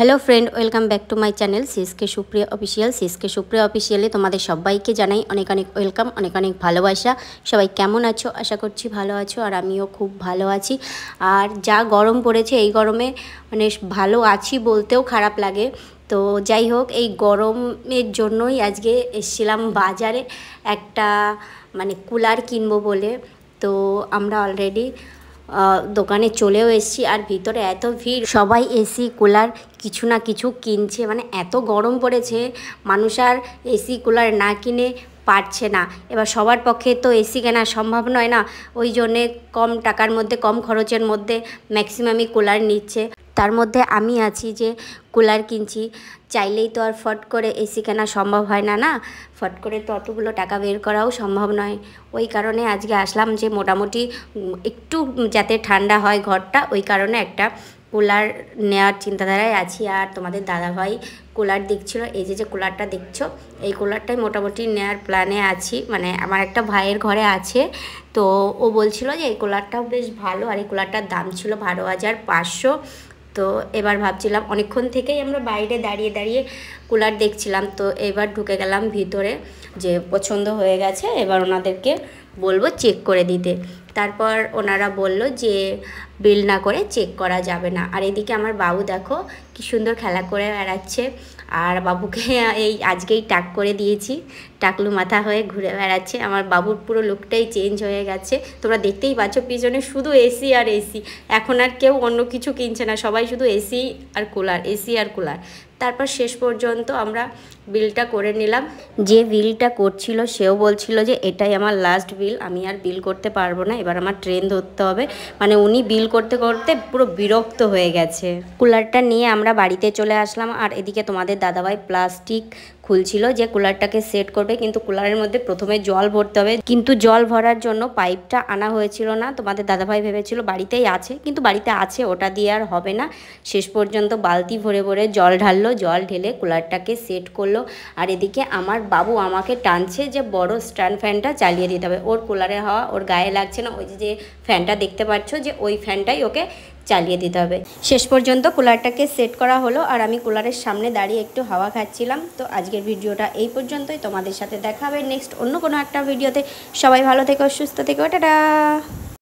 Hello friend, welcome back to my channel CSK Supriya official. CSK Supriya অফিসিয়ালে তোমাদের সবাইকে জানাই অনেক অনেক ওয়েলকাম, অনেক অনেক ভালোবাসা। সবাই কেমন আছো? আশা করছি ভালো আছো, আর আমিও খুব ভালো আছি। আর যা গরম পড়েছে, এই গরমে মানে ভালো আছি বলতেও খারাপ লাগে। তো যাই হোক, এই গরমের জন্যই আজকে এসেছিলাম বাজারে একটা কুলার কিনবো বলে। তো আমরা অলরেডি দোকানে চলেও এসেছি, আর ভিতরে এত ভিড়, সবাই এসি কুলার কিছু না কিছু কিনছে। এত গরম পড়েছে, মানুষ আর এসি কুলার না কিনে পারছে না। এবার সবার পক্ষে তো এসি কেনা সম্ভব নয় না, ওই জন্যে কম টাকার মধ্যে, কম খরচের মধ্যে ম্যাক্সিমামই কুলার নিচ্ছে। তার মধ্যে আমি আছি যে কুলার কিনছি। চাইলেই তো আর ফট করে এসি কেনা সম্ভব হয় না, না ফট করে তো অতগুলো টাকা বের করাও সম্ভব নয়। ওই কারণে আজকে আসলাম যে মোটামুটি একটু যাতে ঠান্ডা হয় ঘরটা, ওই কারণে একটা কুলার নেওয়ার চিন্তাধারায় আছি। আর তোমাদের দাদাভাই কুলার দেখছিল, এই যে কুলারটা দেখছো, এই কুলারটাই মোটামুটি নেওয়ার প্ল্যানে আছি। আমার একটা ভাইয়ের ঘরে আছে, তো ও বলছিল যে এই কুলারটাও বেশ ভালো, আর এই কুলারটার দাম ছিল 12,500। তো এবার ভাবছিলাম, অনেকক্ষণ থেকেই আমরা বাইরে দাঁড়িয়ে দাঁড়িয়ে কুলার দেখছিলাম, তো এবার ঢুকে গেলাম ভিতরে, যে পছন্দ হয়ে গেছে, এবার ওনাদেরকে বলবো চেক করে দিতে। তারপর ওনারা বলল যে বিল না করে চেক করা যাবে না। আর এদিকে আমার বাবু দেখো কি সুন্দর খেলা করে বেড়াচ্ছে, আর বাবুকে এই আজকেই টাক করে দিয়েছি, টাকলু মাথা হয়ে ঘুরে বেড়াচ্ছে। আমার বাবুর পুরো লুকটাই চেঞ্জ হয়ে গেছে, তোমরা দেখতেই পাচ্ছ পিছনে শুধু এসি আর এসি। এখন আর কেউ অন্য কিছু কিনছে না, সবাই শুধু এসি আর কুলার, এসি আর কুলার। তারপর শেষ পর্যন্ত আমরা বিলটা করে নিলাম। যে বিলটা করছিল সেও বলছিল যে এটাই আমার লাস্ট বিল, আমি আর বিল করতে পারবো না, এবার আমার ট্রেন ধরতে হবে। উনি বিল করতে করতে পুরো বিরক্ত হয়ে গেছে। কুলারটা নিয়ে আমরা বাড়িতে চলে আসলাম, আর এদিকে তোমাদের দাদাভাই প্লাস্টিক খুলছিল যে কুলারটাকে সেট করবে, কিন্তু কুলারের মধ্যে প্রথমে জল ভরতে হবে, কিন্তু জল ভরার জন্য পাইপটা আনা হয়েছিল না। তোমাদের দাদাভাই ভেবেছিল বাড়িতেই আছে, কিন্তু বাড়িতে আছে, ওটা দিয়ে আর হবে না। শেষ পর্যন্ত বালতি ভরে ভরে জল ঢাললো, জল ঢেলে কুলারটাকে সেট করলো। আর এদিকে আমার বাবু আমাকে টানছে যে বড় স্ট্যান্ড ফ্যানটা চালিয়ে দিতে হবে, ওর কুলারের হাওয়া ওর গায়ে লাগছে না, ওই যে ফ্যানটা দেখতে পাচ্ছ যে ওই ফ্যানটাই ওকে চালিয়ে দিতে হবে। শেষ পর্যন্ত কুলারটাকে সেট করা হলো, আর আমি কুলারের সামনে দাঁড়িয়ে একটু হাওয়া খাচ্ছিলাম। তো আজকের ভিডিওটা এই পর্যন্তই, তোমাদের সাথে দেখা হবে নেক্সট অন্য কোনো একটা ভিডিওতে। সবাই ভালো থেকো, সুস্থ থেকো, টাটা।